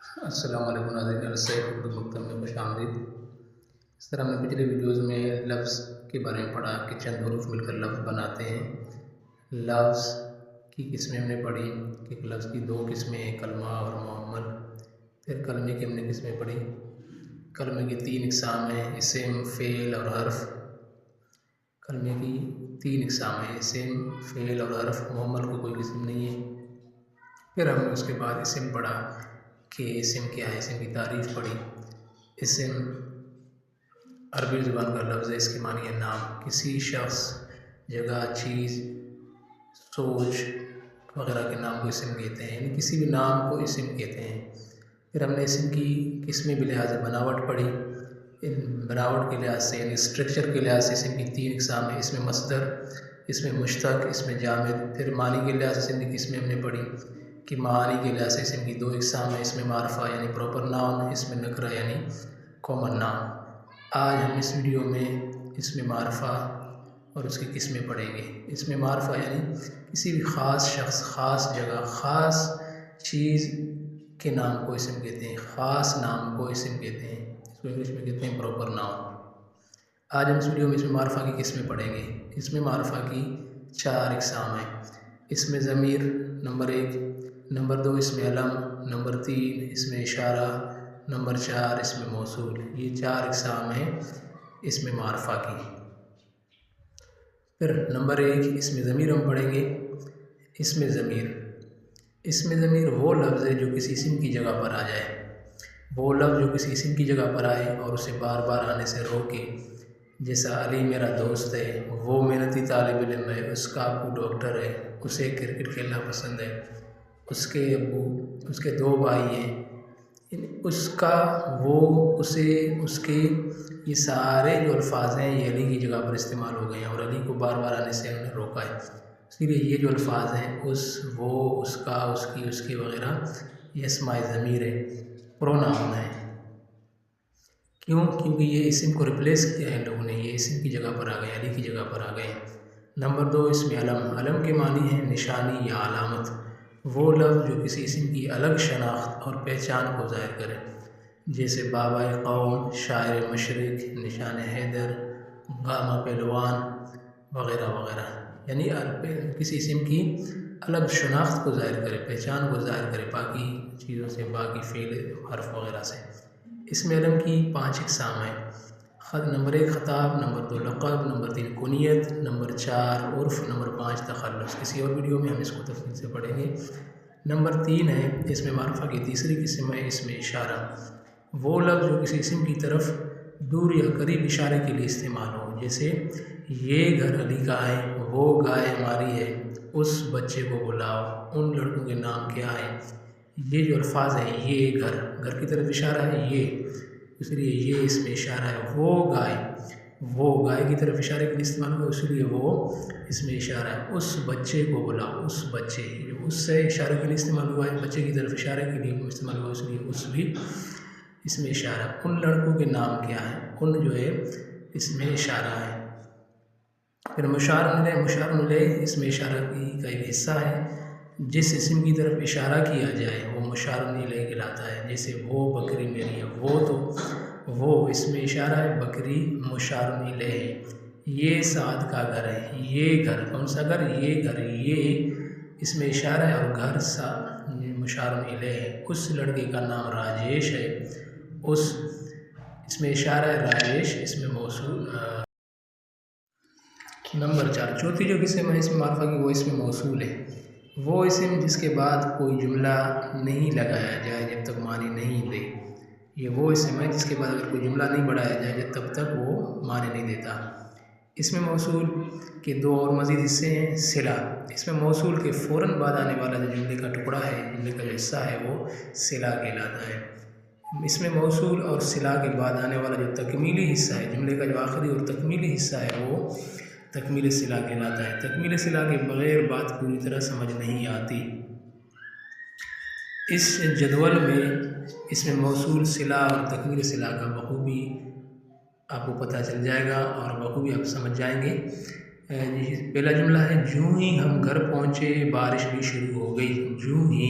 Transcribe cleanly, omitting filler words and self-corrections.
السلام علیکم ناظرین، السیف اردو مکتب میں خوش آمدید۔ اس طرح ہم نے پچھلے ویڈیوز میں لفظ کے بارے میں پڑھا کہ چند حروف مل کر لفظ بناتے ہیں۔ لفظ کی قسمیں ہم نے پڑھی کہ لفظ کی 2 قسمیں ہیں، کلمہ اور معمل۔ پھر کلمے کی ہم نے قسمیں پڑھی۔ کلمے کی 3 اقسام ہیں، اسم، فعل اور حرف۔ کلمے کی 3 اقسام ہیں، اسم، فعل اور حرف۔ معمل کو کوئی قسم نہیں ہے۔ پھر ہم نے اس کے بعد اسم پڑھا کہ اسم کیا ہے، اسم کی تعریف پڑھی۔ اسم عربی زبان کا لفظ ہے، اس کے معنی ہے نام۔ کسی شخص، جگہ، چیز، سوچ وغیرہ کے نام کو اسم کہتے ہیں، یعنی کسی بھی نام کو اسم کہتے ہیں۔ پھر ہم نے اسم کی قسمیں بلحاظ بناوٹ پڑھی۔ بناوٹ کے لحاظ سے یعنی اسٹرکچر کے لحاظ سے اسم کی 3 اقسام ہیں، اسم مصدر، اسم مشتق، اسم جامد۔ پھر معنی کے لحاظ سے اسم کی قسمیں ہم نے پڑھی کہ معانی کے لحاظ سے اسم کی 2 اقسام ہیں، اسم معرفہ یعنی پراپر ناؤن، اسم نکرہ یعنی کامن ناؤن۔ آج ہم اس ویڈیو میں اسم معرفہ اور اس کی قسمیں پڑھیں گے۔ اسم معرفہ یعنی کسی بھی خاص شخص، خاص جگہ، خاص چیز کے نام کو اسم کہتے ہیں، خاص نام کو اسم کہتے ہیں، اس کو انگلش میں کہتے ہیں پراپر ناؤن۔ آج ہم اس ویڈیو میں اسم معرفہ کی قسمیں پڑھیں گے۔ اسم معرفہ کی 4 اقسام ہیں، اسم ضمیر نمبر 1، نمبر 2 اسم علم، نمبر 3 اسم اشارہ، نمبر 4 اسم موصول۔ یہ 4 اقسام ہیں اسم معرفہ کی۔ پھر نمبر 1 اسم ضمیر ہم پڑھیں گے۔ اسم ضمیر، اسم ضمیر وہ لفظ ہے جو کسی اسم کی جگہ پر آ جائے، وہ لفظ جو کسی اسم کی جگہ پر آئے اور اسے بار بار آنے سے روکے۔ جیسا علی میرا دوست ہے، وہ محنتی طالب علم ہے، اس کا ابو ڈاکٹر ہے، اسے کرکٹ کھیلنا پسند ہے، اس کے ابو، اس کے 2 بھائی ہیں، اس کا، وہ، اسے، اس کے، یہ سارے جو الفاظ ہیں یہ علی کی جگہ پر استعمال ہو گئے ہیں اور علی کو بار بار آنے سے انہوں نے روکا ہے۔ اسی لیے یہ جو الفاظ ہیں اس، وہ، اس کا، اس کی، اس کے وغیرہ، یہ اسماء ضمیر ہے، پروناؤن ہے۔ کیوں؟ کیونکہ یہ اسم کو ریپلیس کیا ہے لوگوں نے، یہ اسم کی جگہ پر آ گئے، علی کی جگہ پر آ گئے۔ نمبر 2 اسم علم، علم کے معنی ہے نشانی یا علامت، وہ لفظ جو کسی اسم کی الگ شناخت اور پہچان کو ظاہر کرے، جیسے بابا قوم، شاعر مشرق، نشان حیدر، گامہ پہلوان وغیرہ وغیرہ۔ یعنی کسی اسم کی الگ شناخت کو ظاہر کرے، پہچان کو ظاہر کرے باقی چیزوں سے، باقی فعل، حرف وغیرہ سے۔ اسم علم کی 5 اقسام ہیں، نمبر 1 خطاب، نمبر 2 لقب، نمبر 3 کنیت، نمبر 4 عرف، نمبر 5 تخلص۔ کسی اور ویڈیو میں ہم اس کو تفصیل سے پڑھیں گے۔ نمبر 3 ہے اسم معرفہ کی تیسری قسم ہے اسم اشارہ، وہ لفظ جو کسی اسم کی طرف دور یا قریب اشارے کے لیے استعمال ہو، جیسے یہ گھر علی کا ہے، وہ گائے ہماری ہے، اس بچے کو بلاؤ، ان لڑکوں کے نام کیا ہے۔ یہ جو الفاظ ہیں، یہ گھر، گھر کی طرف اشارہ ہے یہ، اس لیے یہ اسم اشارہ ہے۔ وہ گائے، وہ گائے کی طرف اشارے کے لیے استعمال ہوا، اس لیے وہ اسم اشارہ ہے۔ اس بچے کو بلاؤ، اس بچے، اس سے اشارے کے لیے استعمال ہوا ہے، بچے کی طرف اشارے کے لیے استعمال ہوا، اس لیے اس بھی اسم اشارہ۔ ان لڑکوں کے نام کیا ہے، ان جو ہے اسم اشارہ ہے۔ پھر مشار الیہ، مشار الیہ اسم اشارہ کا ایک حصہ ہے، جس اسم کی طرف اشارہ کیا جائے وہ مشار الیہ کہلاتا ہے، جیسے وہ بکری میری ہے، وہ تو وہ اسم اشارہ ہے، بکری مشار الیہ ہے۔ یہ سعد کا گھر ہے، یہ گھر، کون سا گھر، یہ گھر، یہ اسم اشارہ ہے اور گھر مشار الیہ ہے۔ اس لڑکے کا نام راجیش ہے، اس اسم اشارہ ہے راجیش، اسم موصول۔ نمبر 4 چوتھی جو قسم ہے اسم معرفہ کی، وہ اسم موصول ہے، وہ اسم جس کے بعد کوئی جملہ نہیں لگایا جائے جب تک معنی نہیں دے۔ یہ وہ اسم ہے جس کے بعد اگر کوئی جملہ نہیں بڑھایا جائے تب تک وہ معنی نہیں دیتا۔ اسم موصول کے 2 اور مزید حصے ہیں، صلہ، اسم موصول کے فوراً بعد آنے والا جو جملے کا ٹکڑا ہے، جملے کا جو حصہ ہے وہ صلہ کہلاتا ہے۔ اسم موصول اور صلہ کے بعد آنے والا جو تکمیلی حصہ ہے، جملے کا جو آخری اور تکمیلی حصہ ہے وہ تکمیل صلہ کہلاتا ہے۔ تکمیل صلہ کے بغیر بات پوری طرح سمجھ نہیں آتی۔ اس جدول میں اسم موصول، صلہ اور تکمیل صلہ کا بخوبی آپ کو پتہ چل جائے گا اور بخوبی آپ سمجھ جائیں گے۔ پہلا جملہ ہے، جوں ہی ہم گھر پہنچے بارش بھی شروع ہو گئی۔ جوں ہی